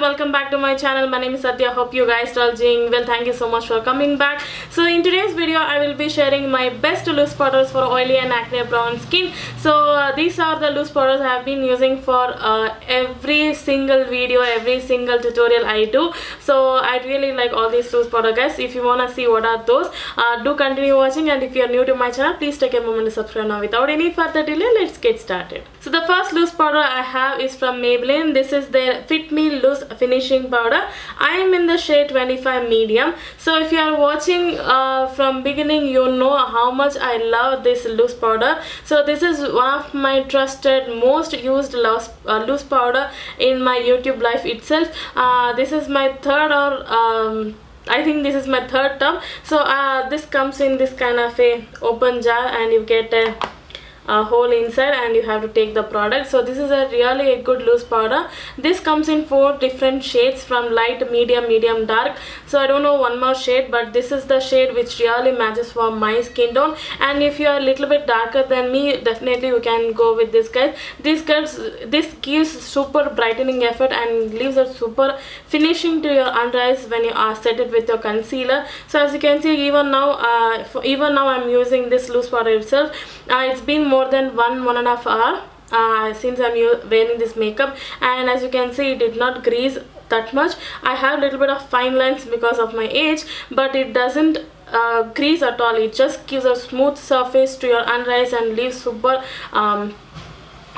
everyone, welcome back to my channel. My name is Satya. Hope you guys are all doing well. Thank you so much for coming back. So in today's video I will be sharing my best loose powders for oily and acne prone skin. So these are the loose powders I have been using for every single video, every single tutorial I do. So I really like all these loose powder, guys. If you wanna see what are those, do continue watching, and if you are new to my channel, please take a moment to subscribe now. Without any further delay, let's get started. So the first loose powder I have is from Maybelline. This is their Fit Me Loose Finishing Powder. I am in the shade 25 medium. So if you are watching from beginning, you know how much I love this loose powder. So this is one of my trusted, most used loose powder in my YouTube life itself. This is my third or I think this is my third tub. So this comes in this kind of a open jar, and you get a hole inside, and you have to take the product. So this is a really a good loose powder. This comes in 4 different shades, from light, medium, medium, dark. So I don't know one more shade, but this is the shade which really matches for my skin tone. And if you are a little bit darker than me, definitely you can go with this, guys. This gives super brightening effect and leaves a super finishing to your under eyes when you set it with your concealer. So as you can see, even now I'm using this loose powder itself. It's been more than 1.5 hours since I'm wearing this makeup, and as you can see, it did not grease that much. I have a little bit of fine lines because of my age, but it doesn't grease at all. It just gives a smooth surface to your under eyes and leaves super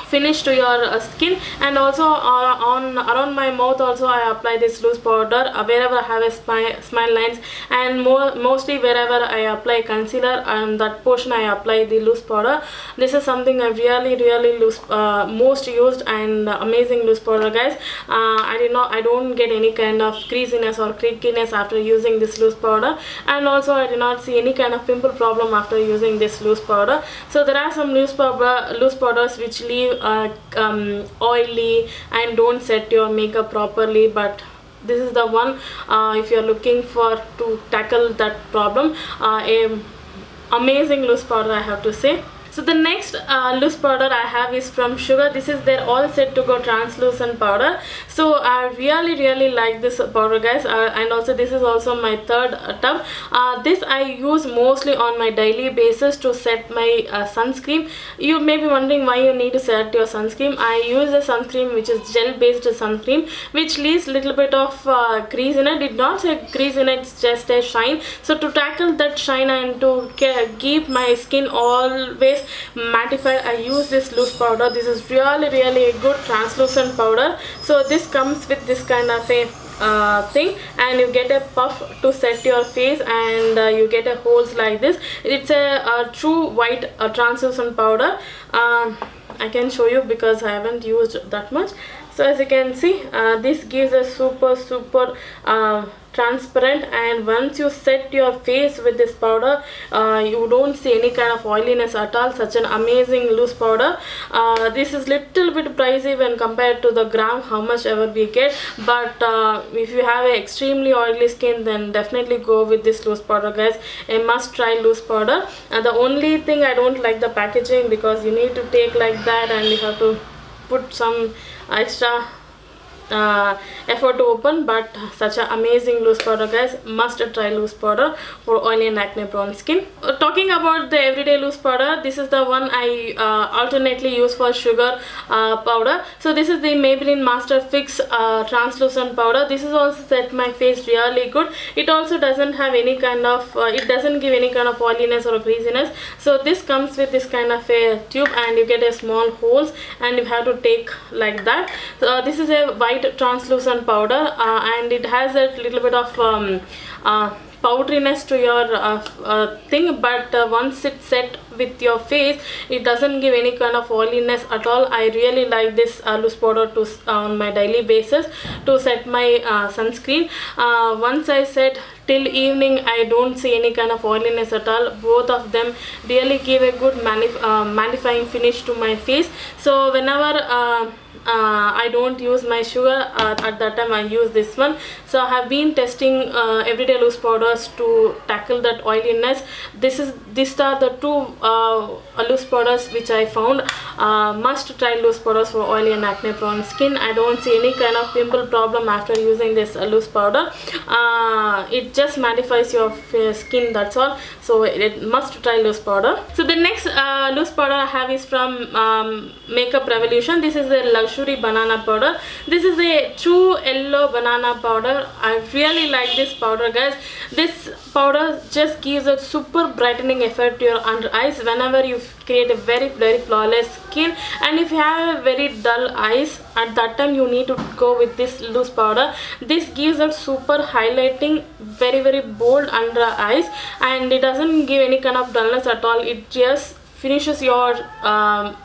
finish to your skin. And also around my mouth also I apply this loose powder wherever I have a smile lines, and mostly wherever I apply concealer, and that portion I apply the loose powder. This is something I really most used and amazing loose powder, guys. I don't get any kind of creasiness or creakiness after using this loose powder, and also I did not see any kind of pimple problem after using this loose powder. So there are some loose powders which leave oily and don't set your makeup properly, but this is the one if you are looking for to tackle that problem. Amazing loose powder, I have to say. So the next loose powder I have is from Sugar. This is their All Set to Go translucent powder. So I really like this powder, guys, and also this is also my third tub. This I use mostly on my daily basis to set my sunscreen. You may be wondering why you need to set your sunscreen. I use a sunscreen which is gel based sunscreen, which leaves little bit of grease in it. It not say grease in it, it's just a shine. So to tackle that shine and to keep my skin always mattified, I use this loose powder. This is really a good translucent powder. So this comes with this kind of a thing, and you get a puff to set your face, and you get a holes like this. It's a true white translucent powder. I can show you because I haven't used that much. So as you can see, this gives a super transparent, and once you set your face with this powder, you don't see any kind of oiliness at all. Such an amazing loose powder. This is little bit pricey when compared to the gram how much ever we get, but if you have an extremely oily skin, then definitely go with this loose powder, guys. A must try loose powder. And the only thing I don't like the packaging, because you need to take like that and you have to put some extra effort to open. But such an amazing loose powder, guys. Must try loose powder for oily and acne prone skin. Talking about the everyday loose powder, this is the one I alternately use for Sugar powder. So this is the Maybelline Master Fix translucent powder. This is also set my face really good. It also doesn't have any kind of it doesn't give any kind of oiliness or greasiness. So this comes with this kind of a tube, and you get a small holes, and you have to take like that. So this is a white translucent powder, and it has a little bit of powderiness to your thing, but once it's set with your face, it doesn't give any kind of oiliness at all. I really like this loose powder to on my daily basis to set my sunscreen. Once I set till evening, I don't see any kind of oiliness at all. Both of them really give a good mattifying finish to my face. So whenever I don't use my sugar. At that time I use this one. So I have been testing everyday loose powders to tackle that oiliness. These are the two loose powders which I found must try loose powders for oily and acne prone skin. I don't see any kind of pimple problem after using this loose powder. It just mattifies your skin, that's all. So it must try loose powder. So the next loose powder I have is from Makeup Revolution. This is a luxury banana powder. This is a true yellow banana powder. I really like this powder, guys. This powder just gives a super brightening effect to your under eyes whenever you create a very flawless skin. And if you have a very dull eyes, at that time you need to go with this loose powder. This gives a super highlighting, very bold under eyes, and it doesn't give any kind of dullness at all. It just finishes your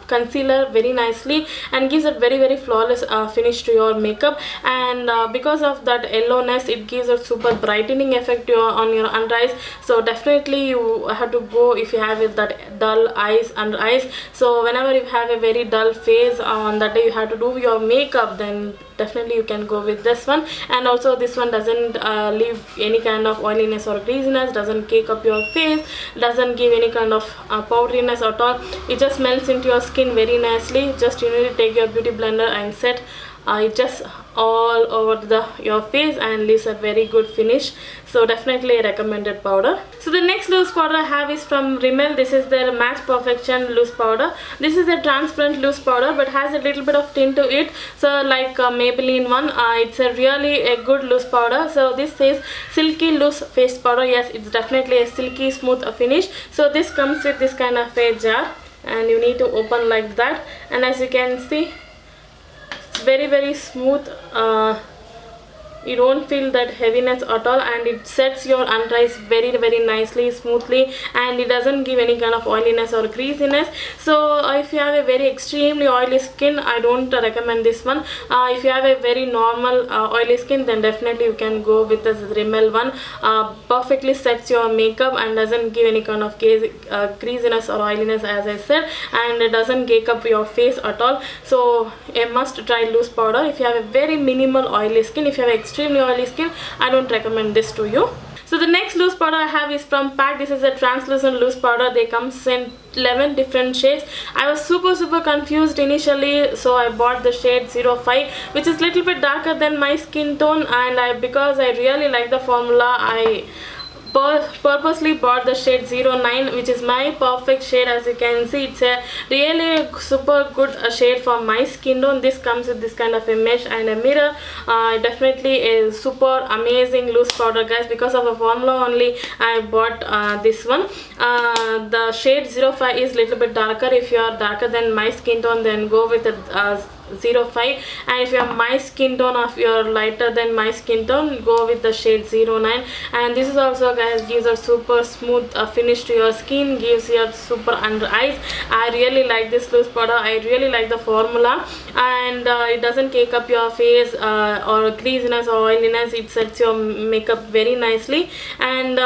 concealer very nicely and gives a very flawless finish to your makeup. And because of that yellowness, it gives a super brightening effect on your under eyes. So definitely you have to go if you have that dull eyes, under eyes. So whenever you have a very dull face on that day you have to do your makeup, then definitely you can go with this one. And also this one doesn't leave any kind of oiliness or greasiness, doesn't cake up your face, doesn't give any kind of powderiness at all. It just melts into your skin very nicely. Just you need to take your beauty blender and set it just all over your face and leaves a very good finish. So definitely a recommended powder. So the next loose powder I have is from Rimmel. This is their Match Perfection loose powder. This is a transparent loose powder but has a little bit of tint to it, so like Maybelline one. It's a really a good loose powder. So this says silky loose face powder. Yes, it's definitely a silky smooth finish. So this comes with this kind of a jar and you need to open like that, and as you can see it's very smooth. You don't feel that heaviness at all, and it sets your under eyes very nicely, smoothly, and it doesn't give any kind of oiliness or greasiness. So if you have a very extremely oily skin, I don't recommend this one. If you have a very normal oily skin, then definitely you can go with this Rimmel one. Perfectly sets your makeup and doesn't give any kind of greasiness or oiliness, as I said, and it doesn't cake up your face at all. So a must try loose powder if you have a very minimal oily skin. If you have extremely oily skin, I don't recommend this to you. So the next loose powder I have is from PAC. This is a translucent loose powder. They comes in 11 different shades. I was super confused initially, so I bought the shade 05, which is little bit darker than my skin tone, and because I really like the formula, I purposely bought the shade 09, which is my perfect shade. As you can see, it's a really super good shade for my skin tone. This comes with this kind of a mesh and a mirror. Definitely a super amazing loose powder, guys. Because of the formula only I bought this one. The shade 05 is little bit darker. If you are darker than my skin tone, then go with the 05, and if you have my skin tone, or if you are lighter than my skin tone, go with the shade 09. And this is also, guys, gives a super smooth finish to your skin, gives you a super under eyes. I really like this loose powder. I really like the formula, and it doesn't cake up your face or greasiness or oiliness. It sets your makeup very nicely, and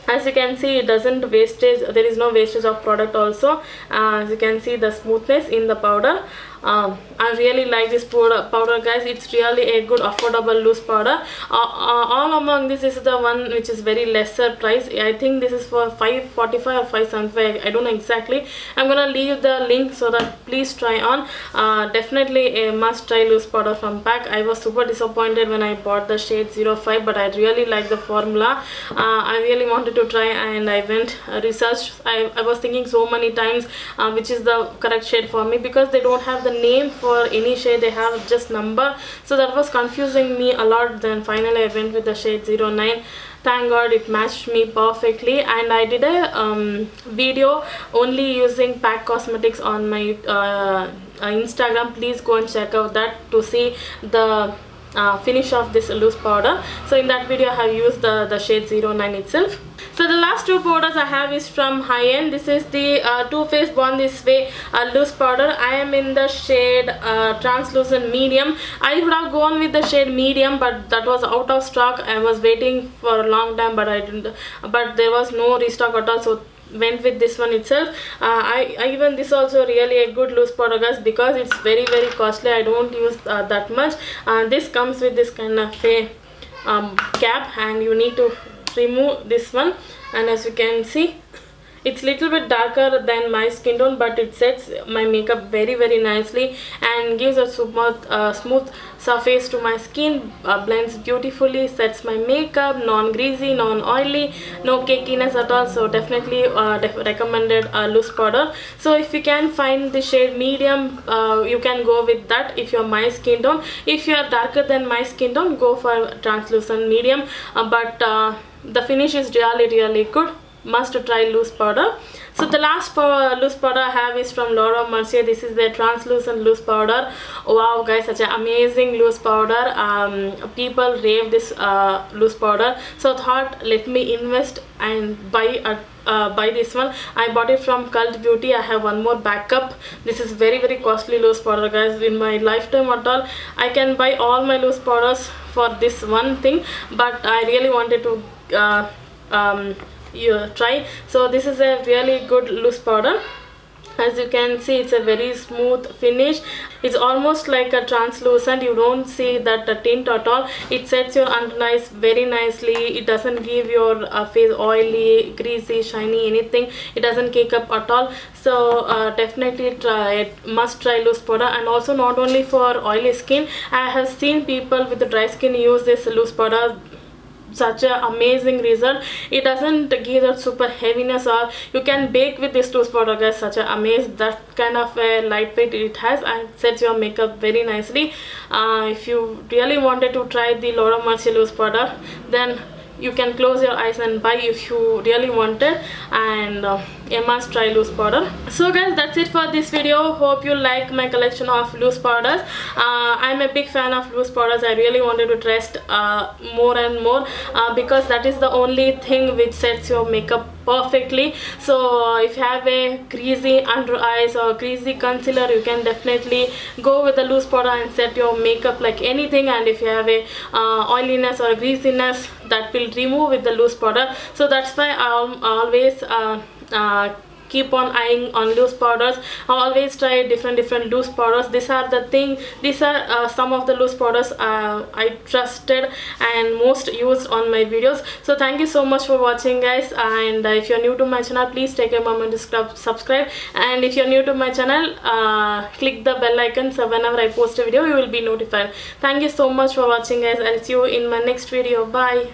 as you can see, it doesn't wastage. There is no wastage of product also. As you can see, the smoothness in the powder. I really like this powder, guys. It's really a good affordable loose powder. All among this is the one which is very lesser price. I think this is for 545 or 575. I don't know exactly. I'm gonna leave the link so that please try on. Definitely a must try loose powder from PAC. I was super disappointed when I bought the shade 05, but I really like the formula. I really wanted to try, and I went researched. I was thinking so many times which is the correct shade for me, because they don't have the name for any shade, they have just number. So that was confusing me a lot. Then finally I went with the shade 09. Thank God it matched me perfectly, and I did a video only using PAC Cosmetics on my Instagram. Please go and check out that to see the finish of this loose powder. So in that video I have used the shade 09 itself. So the last two powders I have is from High End. This is the Too Faced Born This Way loose powder. I am in the shade translucent medium. I would have gone with the shade medium, but that was out of stock. I was waiting for a long time, but I didn't. But there was no restock at all. So went with this one itself. I even this also really a good loose powder, guys, because it's very costly. I don't use that much. This comes with this kind of a cap, and you need to remove this one, and as you can see, it's little bit darker than my skin tone, but it sets my makeup very nicely and gives a smooth surface to my skin. Blends beautifully, sets my makeup, non-greasy, non-oily, no cakiness at all. So definitely recommended loose powder. So if you can find the shade medium, you can go with that if you're my skin tone. If you are darker than my skin tone, go for translucent medium. But the finish is really good. Must try loose powder. So the last loose powder I have is from Laura Mercier. This is the translucent loose powder. Wow, guys, such an amazing loose powder. People rave this loose powder, so I thought let me invest and buy this one. I bought it from Cult Beauty. I have one more backup. This is very costly loose powder, guys. In my lifetime at all, I can buy all my loose powders for this one thing, but I really wanted to try. So this is a really good loose powder. As you can see, it's a very smooth finish. It's almost like a translucent. You don't see that tint at all. It sets your under eyes very nicely. It doesn't give your face oily, greasy, shiny, anything. It doesn't cake up at all. So definitely try it. Must try loose powder. And also not only for oily skin, I have seen people with dry skin use this loose powder. Such an amazing result. It doesn't give that super heaviness, or you can bake with this loose powder, guys. Such an amazing, that kind of a lightweight it has, and sets your makeup very nicely. If you really wanted to try the Laura Mercier loose powder, then you can close your eyes and buy if you really wanted. And a must try loose powder. So guys, that's it for this video. Hope you like my collection of loose powders. I'm a big fan of loose powders. I really wanted to test more and more because that is the only thing which sets your makeup perfectly. So if you have a greasy under eyes or greasy concealer, you can definitely go with the loose powder and set your makeup like anything. And if you have a oiliness or greasiness, that will remove with the loose powder. So that's why I always keep on eyeing on loose powders. I always try different loose powders. These are some of the loose powders I trusted and most used on my videos. So thank you so much for watching, guys. And if you're new to my channel, please take a moment to subscribe. And if you're new to my channel, click the bell icon, so whenever I post a video, you will be notified. Thank you so much for watching, guys. I'll see you in my next video. Bye.